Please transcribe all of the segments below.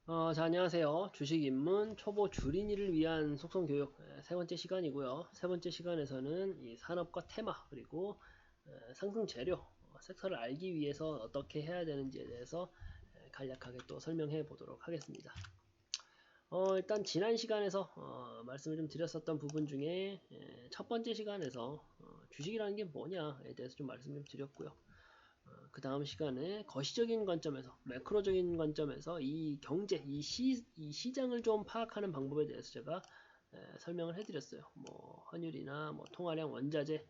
자, 안녕하세요. 주식 입문 초보 줄인이를 위한 속성 교육 세 번째 시간이고요. 세 번째 시간에서는 이 산업과 테마 그리고 상승 재료 섹터를 알기 위해서 어떻게 해야 되는지에 대해서 간략하게 또 설명해 보도록 하겠습니다. 일단 지난 시간에서 말씀을 좀 드렸었던 부분 중에 첫 번째 시간에서 주식이라는 게 뭐냐에 대해서 좀 말씀 좀 드렸고요. 그 다음 시간에 거시적인 관점에서, 매크로적인 관점에서 이 경제, 이 시장을 좀 파악하는 방법에 대해서 제가 설명을 해드렸어요. 뭐 환율이나 뭐 통화량, 원자재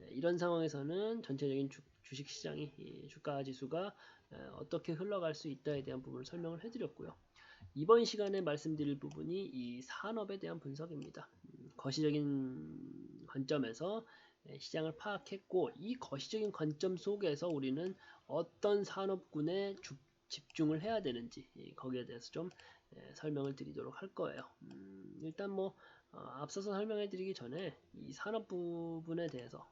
이런 상황에서는 전체적인 주식 시장이 주가 지수가 어떻게 흘러갈 수 있다에 대한 부분을 설명을 해드렸고요. 이번 시간에 말씀드릴 부분이 이 산업에 대한 분석입니다. 거시적인 관점에서 시장을 파악했고 이 거시적인 관점 속에서 우리는 어떤 산업군에 집중을 해야 되는지 거기에 대해서 좀 설명을 드리도록 할 거예요. 일단 뭐 앞서서 설명해 드리기 전에 이 산업 부분에 대해서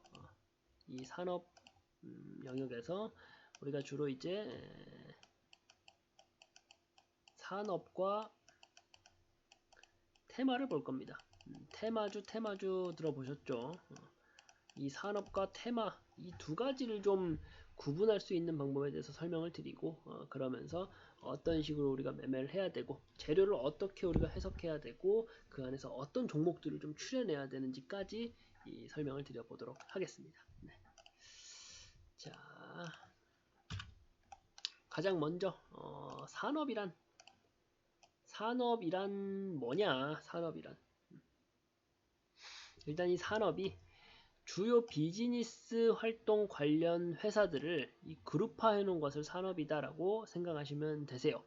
이 산업 영역에서 우리가 주로 이제 산업과 테마를 볼 겁니다. 테마주 들어보셨죠? 이 산업과 테마 이 두 가지를 좀 구분할 수 있는 방법에 대해서 설명을 드리고 그러면서 어떤 식으로 우리가 매매를 해야 되고 재료를 어떻게 우리가 해석해야 되고 그 안에서 어떤 종목들을 좀 추려내야 되는지까지 이 설명을 드려보도록 하겠습니다. 네. 자, 가장 먼저 산업이란 뭐냐? 산업이란 일단 이 산업이 주요 비즈니스 활동 관련 회사들을 이 그룹화해 놓은 것을 산업이다라고 생각하시면 되세요.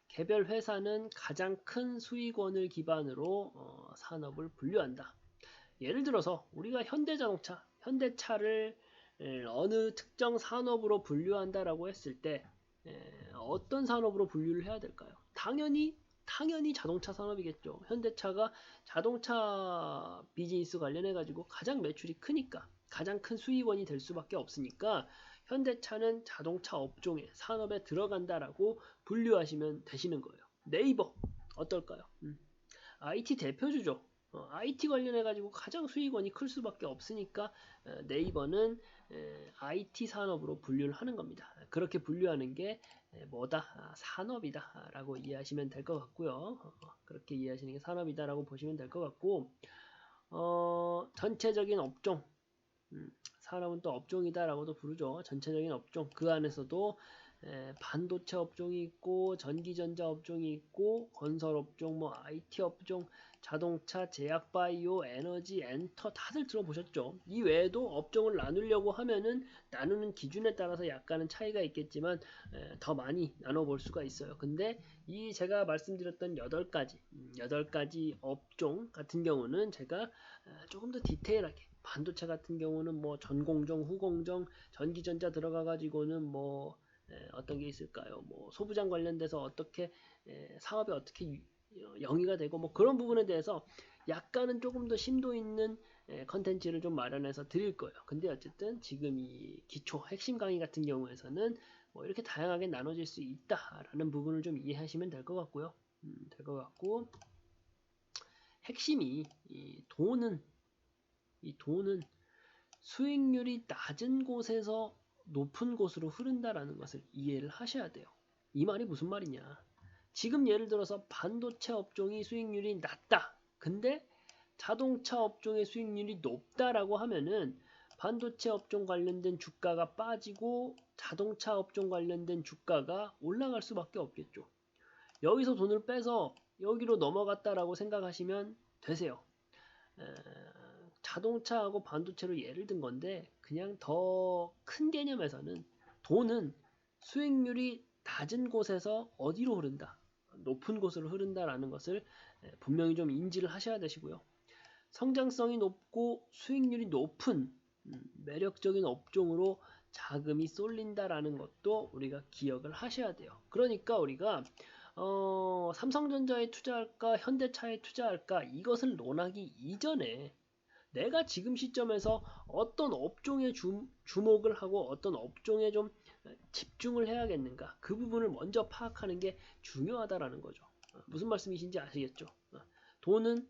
개별 회사는 가장 큰 수익원을 기반으로 산업을 분류한다. 예를 들어서 우리가 현대차를 어느 특정 산업으로 분류한다라고 했을 때 어떤 산업으로 분류를 해야 될까요? 당연히 자동차 산업이겠죠. 현대차가 자동차 비즈니스 관련해 가지고 가장 매출이 크니까 가장 큰 수익원이 될 수밖에 없으니까 현대차는 자동차 업종에 산업에 들어간다라고 분류하시면 되시는 거예요. 네이버 어떨까요? IT 대표주죠. IT 관련해 가지고 가장 수익원이 클 수밖에 없으니까 네이버는 IT 산업으로 분류를 하는 겁니다. 그렇게 분류하는 게 뭐다? 산업이다 라고 이해하시면 될 것 같고요. 그렇게 이해하시는 게 산업이다 라고 보시면 될 것 같고 전체적인 업종 산업은 또 업종이다 라고도 부르죠. 전체적인 업종 그 안에서도 반도체 업종이 있고 전기전자 업종이 있고 건설 업종, 뭐 IT 업종, 자동차, 제약, 바이오, 에너지, 엔터 다들 들어보셨죠? 이 외에도 업종을 나누려고 하면은 나누는 기준에 따라서 약간은 차이가 있겠지만 더 많이 나눠볼 수가 있어요. 근데 이 제가 말씀드렸던 8가지 업종 같은 경우는 제가 조금 더 디테일하게 반도체 같은 경우는 뭐 전공정, 후공정, 전기전자 들어가 가지고는 뭐 어떤 게 있을까요? 뭐 소부장 관련돼서 어떻게 사업이 어떻게 영위가 되고 뭐 그런 부분에 대해서 약간은 조금 더 심도 있는 컨텐츠를 좀 마련해서 드릴 거예요. 근데 어쨌든 지금 이 기초 핵심 강의 같은 경우에서는 뭐 이렇게 다양하게 나눠질 수 있다라는 부분을 좀 이해하시면 될 것 같고요. 될 것 같고 핵심이 이 돈은 수익률이 낮은 곳에서 높은 곳으로 흐른다라는 것을 이해를 하셔야 돼요. 이 말이 무슨 말이냐? 지금 예를 들어서 반도체 업종이 수익률이 낮다. 근데 자동차 업종의 수익률이 높다라고 하면은 반도체 업종 관련된 주가가 빠지고 자동차 업종 관련된 주가가 올라갈 수밖에 없겠죠. 여기서 돈을 빼서 여기로 넘어갔다라고 생각하시면 되세요. 자동차하고 반도체로 예를 든 건데 그냥 더 큰 개념에서는 돈은 수익률이 낮은 곳에서 어디로 흐른다? 높은 곳으로 흐른다라는 것을 분명히 좀 인지를 하셔야 되시고요. 성장성이 높고 수익률이 높은 매력적인 업종으로 자금이 쏠린다라는 것도 우리가 기억을 하셔야 돼요. 그러니까 우리가 삼성전자에 투자할까 현대차에 투자할까 이것을 논하기 이전에 내가 지금 시점에서 어떤 업종에 주목을 하고 어떤 업종에 좀 집중을 해야겠는가 그 부분을 먼저 파악하는 게 중요하다라는 거죠. 무슨 말씀이신지 아시겠죠? 돈은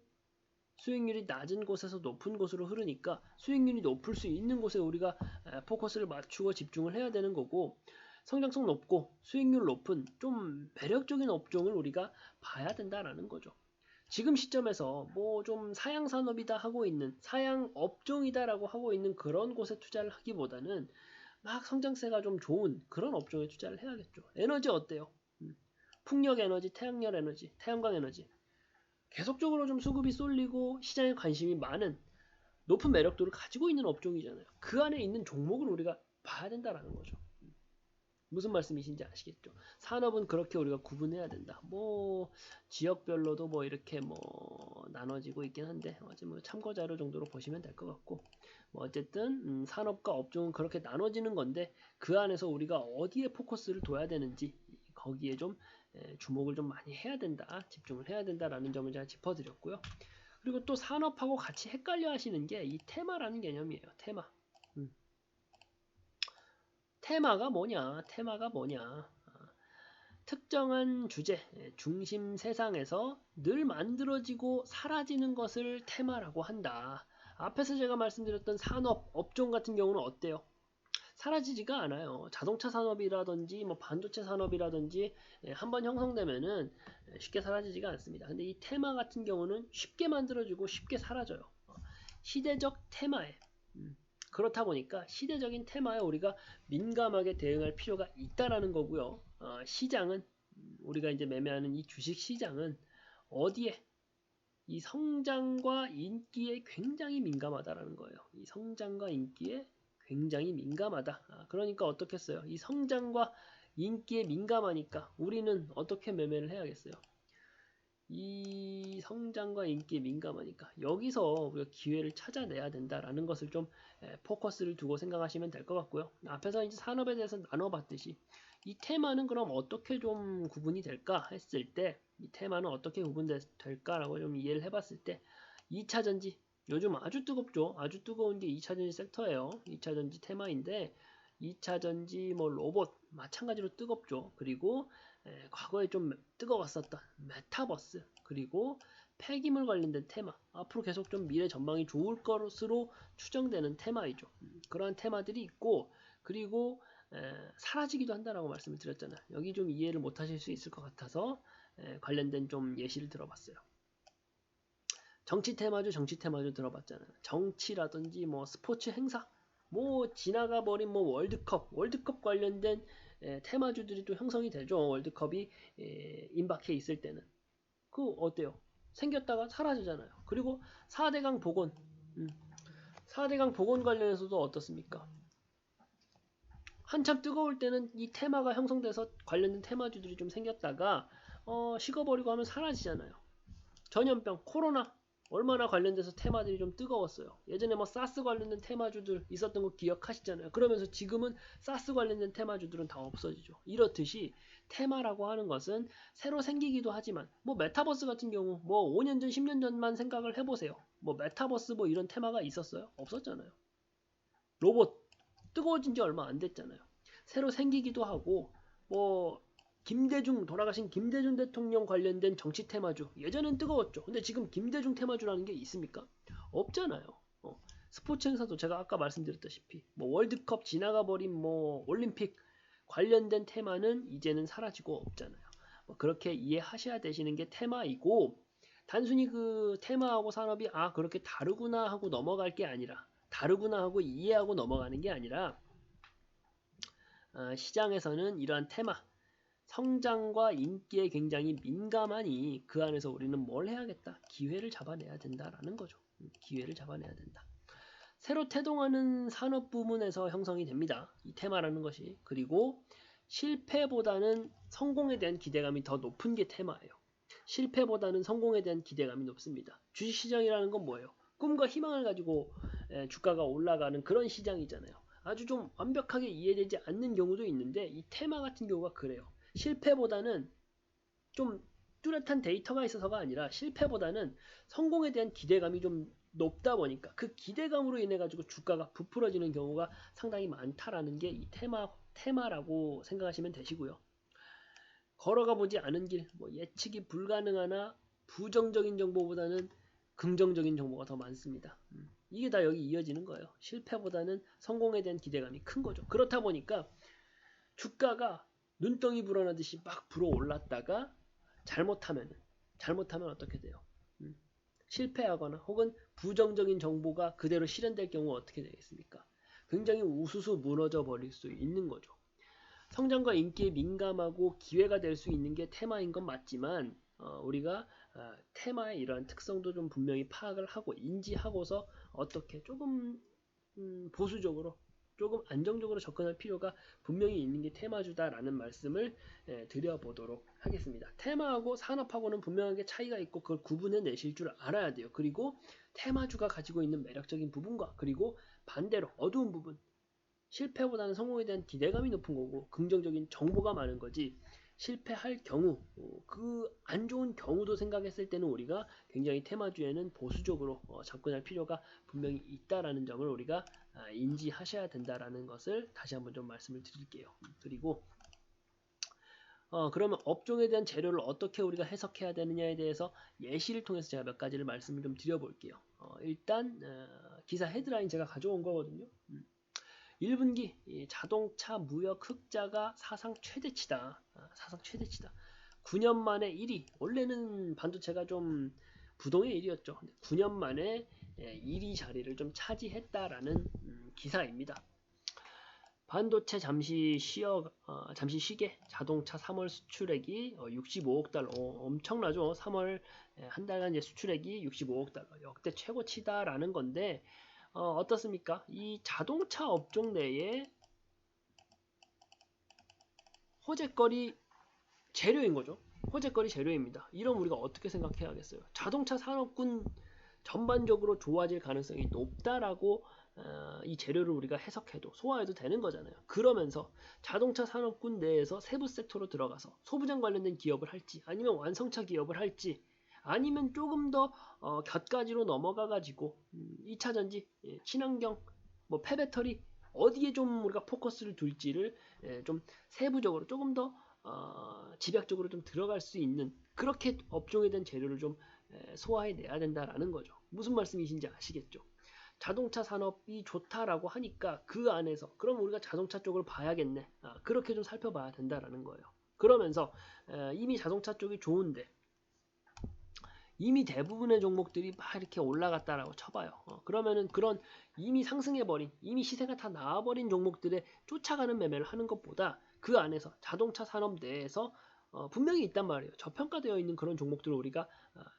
수익률이 낮은 곳에서 높은 곳으로 흐르니까 수익률이 높을 수 있는 곳에 우리가 포커스를 맞추고 집중을 해야 되는 거고, 성장성 높고 수익률 높은 좀 매력적인 업종을 우리가 봐야 된다라는 거죠. 지금 시점에서 뭐 좀 사양 산업이다 하고 있는, 사양 업종이다라고 하고 있는 그런 곳에 투자를 하기보다는 막 성장세가 좀 좋은 그런 업종에 투자를 해야겠죠. 에너지 어때요? 풍력 에너지, 태양열 에너지, 태양광 에너지 계속적으로 좀 수급이 쏠리고 시장에 관심이 많은 높은 매력도를 가지고 있는 업종이잖아요. 그 안에 있는 종목을 우리가 봐야 된다라는 거죠. 무슨 말씀이신지 아시겠죠? 산업은 그렇게 우리가 구분해야 된다. 뭐 지역별로도 뭐 이렇게 뭐 나눠지고 있긴 한데 어제 뭐 참고 자료 정도로 보시면 될 것 같고, 뭐 어쨌든 산업과 업종은 그렇게 나눠지는 건데 그 안에서 우리가 어디에 포커스를 둬야 되는지 거기에 좀 주목을 좀 많이 해야 된다, 집중을 해야 된다라는 점을 제가 짚어드렸고요. 그리고 또 산업하고 같이 헷갈려 하시는 게 이 테마라는 개념이에요. 테마. 테마가 뭐냐? 테마가 뭐냐? 특정한 주제, 중심 세상에서 늘 만들어지고 사라지는 것을 테마라고 한다. 앞에서 제가 말씀드렸던 산업, 업종 같은 경우는 어때요? 사라지지가 않아요. 자동차 산업이라든지 뭐 반도체 산업이라든지 한번 형성되면은 쉽게 사라지지가 않습니다. 근데 이 테마 같은 경우는 쉽게 만들어지고 쉽게 사라져요. 시대적 테마에 그렇다 보니까 시대적인 테마에 우리가 민감하게 대응할 필요가 있다라는 거고요. 시장은 우리가 이제 매매하는 이 주식 시장은 어디에 이 성장과 인기에 굉장히 민감하다라는 거예요. 이 성장과 인기에 굉장히 민감하다. 그러니까 어떻겠어요? 이 성장과 인기에 민감하니까 우리는 어떻게 매매를 해야겠어요? 이 성장과 인기에 민감하니까 여기서 우리가 기회를 찾아내야 된다라는 것을 좀 포커스를 두고 생각하시면 될 것 같고요. 앞에서 이제 산업에 대해서 나눠봤듯이 이 테마는 그럼 어떻게 좀 구분이 될까 했을 때, 이 테마는 어떻게 구분될까라고 좀 이해를 해봤을 때 2차전지 요즘 아주 뜨겁죠. 아주 뜨거운 게 2차전지 섹터예요. 2차전지 테마인데 2차전지 뭐 로봇 마찬가지로 뜨겁죠. 그리고 과거에 좀 뜨거웠었던 메타버스, 그리고 폐기물 관련된 테마, 앞으로 계속 좀 미래 전망이 좋을 것으로 추정되는 테마이죠. 그러한 테마들이 있고, 그리고 사라지기도 한다라고 말씀을 드렸잖아요. 여기 좀 이해를 못 하실 수 있을 것 같아서 관련된 좀 예시를 들어봤어요. 정치 테마주 들어봤잖아요. 정치라든지 뭐 스포츠 행사, 뭐 지나가 버린 뭐 월드컵 관련된 테마주들이 또 형성이 되죠. 월드컵이 임박해 있을 때는. 그 어때요? 생겼다가 사라지잖아요. 그리고 4대강 복원, 4대강 복원 관련해서도 어떻습니까? 한참 뜨거울 때는 이 테마가 형성돼서 관련된 테마주들이 좀 생겼다가 식어버리고 하면 사라지잖아요. 전염병, 코로나 얼마나 관련돼서 테마들이 좀 뜨거웠어요. 예전에 뭐 사스 관련된 테마주들 있었던 거 기억하시잖아요. 그러면서 지금은 사스 관련된 테마주들은 다 없어지죠. 이렇듯이 테마라고 하는 것은 새로 생기기도 하지만, 뭐 메타버스 같은 경우 뭐 5년 전, 10년 전만 생각을 해보세요. 뭐 메타버스 뭐 이런 테마가 있었어요? 없었잖아요. 로봇 뜨거워진 지 얼마 안 됐잖아요. 새로 생기기도 하고, 뭐 돌아가신 김대중 대통령 관련된 정치 테마주 예전엔 뜨거웠죠. 근데 지금 김대중 테마주라는 게 있습니까? 없잖아요. 스포츠 행사도 제가 아까 말씀드렸다시피 뭐 월드컵 지나가 버린 뭐 올림픽 관련된 테마는 이제는 사라지고 없잖아요. 뭐 그렇게 이해하셔야 되시는 게 테마이고, 단순히 그 테마하고 산업이 그렇게 다르구나 하고 넘어갈 게 아니라, 다르구나 하고 이해하고 넘어가는 게 아니라, 시장에서는 이러한 테마, 성장과 인기에 굉장히 민감하니 그 안에서 우리는 뭘 해야겠다? 기회를 잡아내야 된다라는 거죠. 기회를 잡아내야 된다. 새로 태동하는 산업 부문에서 형성이 됩니다. 이 테마라는 것이. 그리고 실패보다는 성공에 대한 기대감이 더 높은 게 테마예요. 실패보다는 성공에 대한 기대감이 높습니다. 주식시장이라는 건 뭐예요? 꿈과 희망을 가지고 주가가 올라가는 그런 시장이잖아요. 아주 좀 완벽하게 이해되지 않는 경우도 있는데 이 테마 같은 경우가 그래요. 실패보다는 좀 뚜렷한 데이터가 있어서가 아니라, 실패보다는 성공에 대한 기대감이 좀 높다 보니까 그 기대감으로 인해 가지고 주가가 부풀어지는 경우가 상당히 많다라는 게 이 테마라고 생각하시면 되시고요. 걸어가 보지 않은 길, 뭐 예측이 불가능하나 부정적인 정보보다는 긍정적인 정보가 더 많습니다. 이게 다 여기 이어지는 거예요. 실패보다는 성공에 대한 기대감이 큰 거죠. 그렇다 보니까 주가가 눈덩이 불어나듯이 막 불어올랐다가 잘못하면 어떻게 돼요? 실패하거나 혹은 부정적인 정보가 그대로 실현될 경우 어떻게 되겠습니까? 굉장히 우수수 무너져 버릴 수 있는 거죠. 성장과 인기에 민감하고 기회가 될 수 있는 게 테마인 건 맞지만 우리가 테마의 이러한 특성도 좀 분명히 파악을 하고 인지하고서 어떻게 조금 보수적으로 조금 안정적으로 접근할 필요가 분명히 있는 게 테마주다라는 말씀을 드려보도록 하겠습니다. 테마하고 산업하고는 분명하게 차이가 있고 그걸 구분해 내실 줄 알아야 돼요. 그리고 테마주가 가지고 있는 매력적인 부분과 그리고 반대로 어두운 부분, 실패보다는 성공에 대한 기대감이 높은 거고 긍정적인 정보가 많은 거지, 실패할 경우 그 안 좋은 경우도 생각했을 때는 우리가 굉장히 테마주에는 보수적으로 접근할 필요가 분명히 있다라는 점을 우리가 인지하셔야 된다라는 것을 다시 한번 좀 말씀을 드릴게요. 그리고 그러면 업종에 대한 재료를 어떻게 우리가 해석해야 되느냐에 대해서 예시를 통해서 제가 몇 가지를 말씀을 좀 드려볼게요. 일단 기사 헤드라인 제가 가져온 거거든요. 1분기 자동차 무역 흑자가 사상 최대치다. 사상 최대치다. 9년 만에 1위. 원래는 반도체가 좀 부동의 1위였죠. 9년 만에 1위 자리를 좀 차지했다라는 기사입니다. 반도체 잠시 쉬게 자동차 3월 수출액이 65억 달러. 엄청나죠. 3월 한 달간 이제 수출액이 65억 달러. 역대 최고치다라는 건데 어떻습니까? 이 자동차 업종 내에 호재거리 재료인 거죠. 호재거리 재료입니다. 이러면 우리가 어떻게 생각해야겠어요? 자동차 산업군 전반적으로 좋아질 가능성이 높다라고 이 재료를 우리가 해석해도 소화해도 되는 거잖아요. 그러면서 자동차 산업군 내에서 세부 섹터로 들어가서 소부장 관련된 기업을 할지 아니면 완성차 기업을 할지 아니면 조금 더 곁가지로 넘어가 가지고 2차 전지, 친환경, 뭐 폐배터리 어디에 좀 우리가 포커스를 둘지를 좀 세부적으로 조금 더 집약적으로 좀 들어갈 수 있는 그렇게 업종에 대한 재료를 좀 소화해내야 된다라는 거죠. 무슨 말씀이신지 아시겠죠? 자동차 산업이 좋다라고 하니까 그 안에서 그럼 우리가 자동차 쪽을 봐야겠네. 그렇게 좀 살펴봐야 된다라는 거예요. 그러면서 이미 자동차 쪽이 좋은데 이미 대부분의 종목들이 막 이렇게 올라갔다라고 쳐봐요. 그러면은 그런 이미 상승해버린, 이미 시세가 다 나와버린 종목들에 쫓아가는 매매를 하는 것보다 그 안에서 자동차 산업 내에서 분명히 있단 말이에요. 저평가되어 있는 그런 종목들을 우리가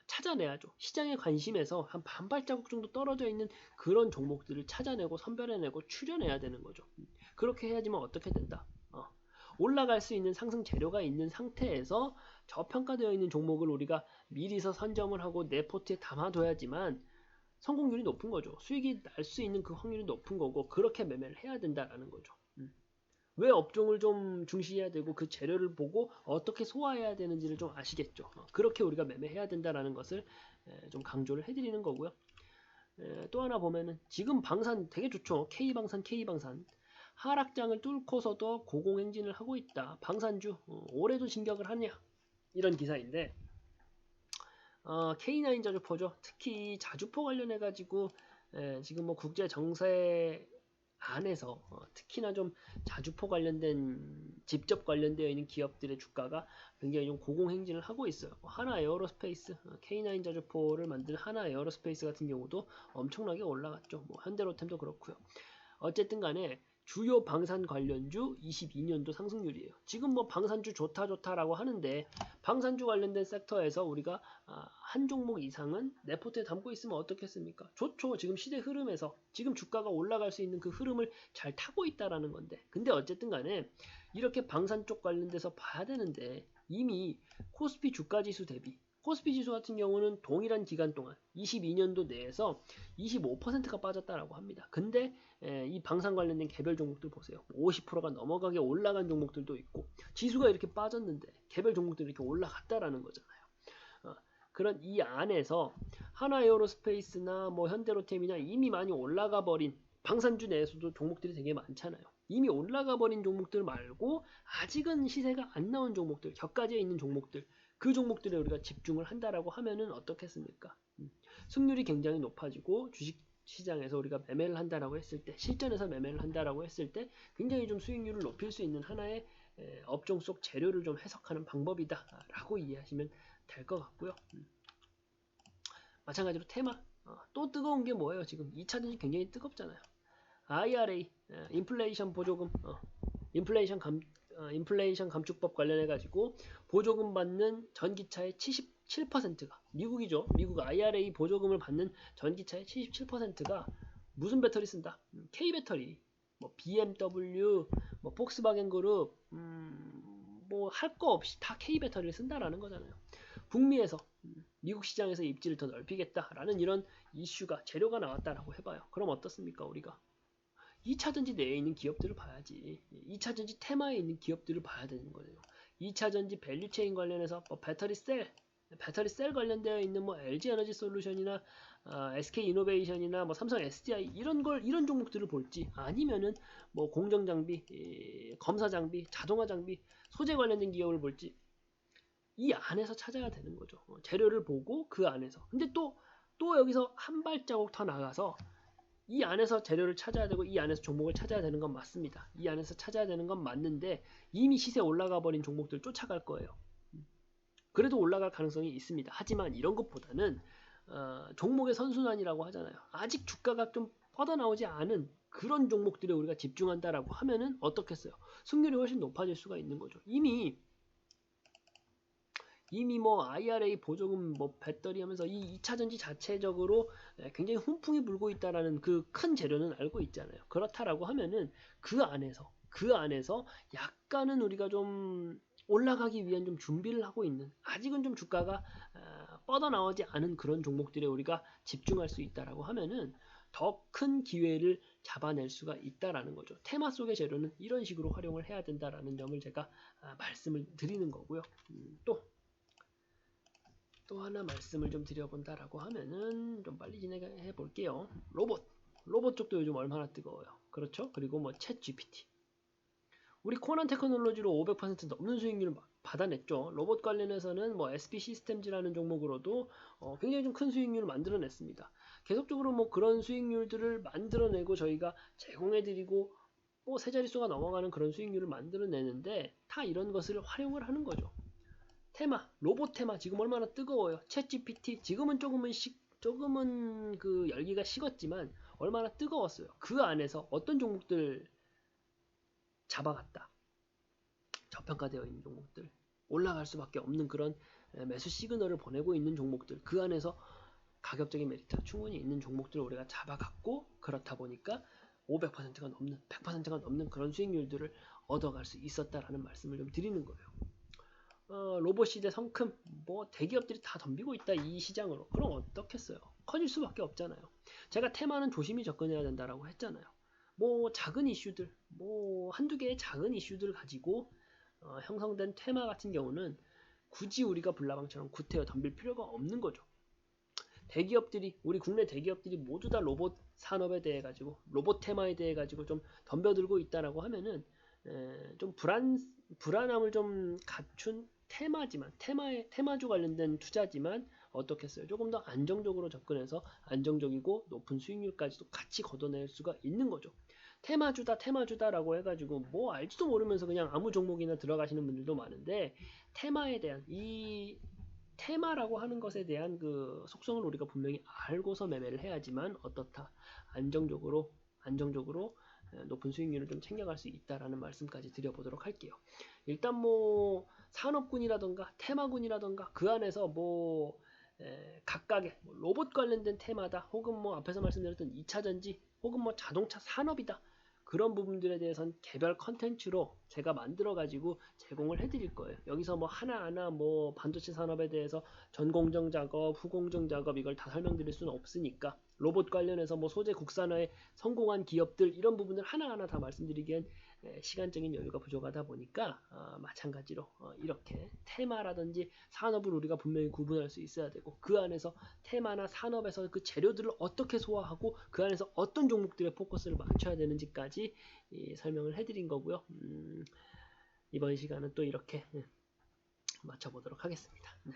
찾아내야죠. 시장의 관심에서 한 반발자국 정도 떨어져 있는 그런 종목들을 찾아내고 선별해내고 추려내야 되는 거죠. 그렇게 해야지만 어떻게 된다. 올라갈 수 있는 상승 재료가 있는 상태에서 저평가되어 있는 종목을 우리가 미리서 선점을 하고 내 포트에 담아둬야지만 성공률이 높은 거죠. 수익이 날 수 있는 그 확률이 높은 거고 그렇게 매매를 해야 된다라는 거죠. 왜 업종을 좀 중시해야 되고 그 재료를 보고 어떻게 소화해야 되는지를 좀 아시겠죠. 그렇게 우리가 매매해야 된다라는 것을 좀 강조를 해드리는 거고요. 또 하나 보면은 지금 방산 되게 좋죠. K방산 하락장을 뚫고서도 고공행진을 하고 있다. 방산주 올해도 진격을 하냐 이런 기사인데 K9 자주포죠. 특히 자주포 관련해 가지고 지금 뭐 국제 정세 안에서 특히나 좀 자주포 관련된 직접 관련되어 있는 기업들의 주가가 굉장히 좀 고공행진을 하고 있어요. 하나 에어로스페이스 K9 자주포를 만든 하나 에어로스페이스 같은 경우도 엄청나게 올라갔죠. 뭐 현대로템도 그렇고요. 어쨌든 간에 주요 방산 관련주 22년도 상승률이에요. 지금 뭐 방산주 좋다라고 하는데 방산주 관련된 섹터에서 우리가 한 종목 이상은 내 포트에 담고 있으면 어떻겠습니까? 좋죠. 지금 시대 흐름에서 지금 주가가 올라갈 수 있는 그 흐름을 잘 타고 있다라는 건데 근데 어쨌든 간에 이렇게 방산 쪽 관련돼서 봐야 되는데 이미 코스피 주가지수 대비 코스피 지수 같은 경우는 동일한 기간 동안 22년도 내에서 25%가 빠졌다라고 합니다. 근데 이 방산 관련된 개별 종목들 보세요. 50%가 넘어가게 올라간 종목들도 있고 지수가 이렇게 빠졌는데 개별 종목들이 이렇게 올라갔다라는 거잖아요. 그런 이 안에서 하나에어로스페이스나 뭐 현대로템이나 이미 많이 올라가 버린 방산주 내에서도 종목들이 되게 많잖아요. 이미 올라가 버린 종목들 말고 아직은 시세가 안 나온 종목들, 격가지에 있는 종목들, 그 종목들에 우리가 집중을 한다라고 하면은 어떻겠습니까? 승률이 굉장히 높아지고 주식 시장에서 우리가 매매를 한다라고 했을 때, 실전에서 매매를 한다라고 했을 때 굉장히 좀 수익률을 높일 수 있는 하나의 업종 속 재료를 좀 해석하는 방법이다라고 이해하시면 될 것 같고요. 마찬가지로 테마, 또 뜨거운 게 뭐예요? 지금 2차전지 굉장히 뜨겁잖아요. IRA, 인플레이션 보조금, 인플레이션 감축법 관련해 가지고 보조금 받는 전기차의 77%가 미국이죠. 미국 IRA 보조금을 받는 전기차의 77%가 무슨 배터리 쓴다? K 배터리. 뭐 BMW, 뭐 폭스바겐 그룹, 뭐 할 거 없이 다 K 배터리를 쓴다라는 거잖아요. 북미에서 미국 시장에서 입지를 더 넓히겠다라는 이런 이슈가 재료가 나왔다라고 해봐요. 그럼 어떻습니까 우리가? 2차전지 내에 있는 기업들을 봐야지. 2차전지 테마에 있는 기업들을 봐야 되는 거예요. 2차전지 밸류체인 관련해서 뭐 배터리 셀 관련되어 있는 뭐 LG 에너지 솔루션이나 SK 이노베이션이나 뭐 삼성 SDI 이런 종목들을 볼지, 아니면은 뭐 공정 장비, 검사 장비, 자동화 장비, 소재 관련된 기업을 볼지, 이 안에서 찾아야 되는 거죠. 재료를 보고 그 안에서. 근데 또 여기서 한 발자국 더 나가서 이 안에서 재료를 찾아야 되고 이 안에서 종목을 찾아야 되는 건 맞습니다. 이 안에서 찾아야 되는 건 맞는데 이미 시세 올라가 버린 종목들 쫓아갈 거예요. 그래도 올라갈 가능성이 있습니다. 하지만 이런 것보다는 종목의 선순환이라고 하잖아요. 아직 주가가 좀 뻗어나오지 않은 그런 종목들에 우리가 집중한다라고 하면은 어떻겠어요? 승률이 훨씬 높아질 수가 있는 거죠. 이미 뭐 IRA 보조금 뭐 배터리 하면서 이 2차전지 자체적으로 굉장히 훈풍이 불고 있다라는 그 큰 재료는 알고 있잖아요. 그렇다라고 하면은 그 안에서 약간은 우리가 좀 올라가기 위한 좀 준비를 하고 있는, 아직은 좀 주가가 뻗어나오지 않은 그런 종목들에 우리가 집중할 수 있다라고 하면은 더 큰 기회를 잡아낼 수가 있다라는 거죠. 테마 속의 재료는 이런 식으로 활용을 해야 된다라는 점을 제가 말씀을 드리는 거고요. 또 하나 말씀을 좀 드려본다라고 하면은 좀 빨리 진행해 볼게요. 로봇 쪽도 요즘 얼마나 뜨거워요. 그렇죠? 그리고 뭐 챗 GPT. 우리 코난 테크놀로지로 500% 넘는 수익률을 받아냈죠. 로봇 관련해서는 뭐 SP 시스템즈라는 종목으로도 굉장히 좀 큰 수익률을 만들어냈습니다. 계속적으로 뭐 그런 수익률들을 만들어내고 저희가 제공해드리고 뭐 세 자릿수가 넘어가는 그런 수익률을 만들어내는데 다 이런 것을 활용을 하는 거죠. 테마, 로봇 테마 지금 얼마나 뜨거워요. 챗 GPT 지금은 조금은 그 열기가 식었지만 얼마나 뜨거웠어요. 그 안에서 어떤 종목들 잡아갔다. 저평가되어 있는 종목들, 올라갈 수밖에 없는 그런 매수 시그널을 보내고 있는 종목들, 그 안에서 가격적인 메리트가 충분히 있는 종목들을 우리가 잡아갔고, 그렇다 보니까 500%가 넘는, 100%가 넘는 그런 수익률들을 얻어갈 수 있었다라는 말씀을 좀 드리는 거예요. 로봇 시대 성큼 뭐 대기업들이 다 덤비고 있다 이 시장으로. 그럼 어떻겠어요? 커질 수밖에 없잖아요. 제가 테마는 조심히 접근해야 된다라고 했잖아요. 뭐 작은 이슈들, 뭐 한두 개의 작은 이슈들을 가지고 형성된 테마 같은 경우는 굳이 우리가 불나방처럼 구태여 덤빌 필요가 없는 거죠. 대기업들이, 우리 국내 대기업들이 모두 다 로봇 산업에 대해 가지고, 로봇 테마에 대해 가지고 좀 덤벼들고 있다라고 하면은 좀 불안함을 좀 갖춘 테마지만, 테마주 관련된 투자지만 어떻겠어요? 조금 더 안정적으로 접근해서 안정적이고 높은 수익률까지도 같이 걷어낼 수가 있는 거죠. 테마주다라고 해가지고 뭐 알지도 모르면서 그냥 아무 종목이나 들어가시는 분들도 많은데, 테마에 대한 이 테마라고 하는 것에 대한 그 속성을 우리가 분명히 알고서 매매를 해야지만 어떻다, 안정적으로 높은 수익률을 좀 챙겨갈 수 있다라는 말씀까지 드려보도록 할게요. 일단 뭐 산업군이라던가 테마군이라던가 그 안에서 뭐 각각의 뭐 로봇 관련된 테마다, 혹은 뭐 앞에서 말씀드렸던 2차전지, 혹은 뭐 자동차 산업이다, 그런 부분들에 대해서는 개별 컨텐츠로 제가 만들어 가지고 제공을 해드릴 거예요. 여기서 뭐 하나하나 뭐 반도체 산업에 대해서 전공정 작업, 후공정 작업 이걸 다 설명드릴 수는 없으니까, 로봇 관련해서 뭐 소재 국산화에 성공한 기업들 이런 부분을 하나하나 다 말씀드리기엔 시간적인 여유가 부족하다 보니까 마찬가지로 이렇게 테마라든지 산업을 우리가 분명히 구분할 수 있어야 되고 그 안에서 테마나 산업에서 그 재료들을 어떻게 소화하고 그 안에서 어떤 종목들에 포커스를 맞춰야 되는지까지 설명을 해드린 거고요. 이번 시간은 또 이렇게 맞춰보도록 하겠습니다. 네.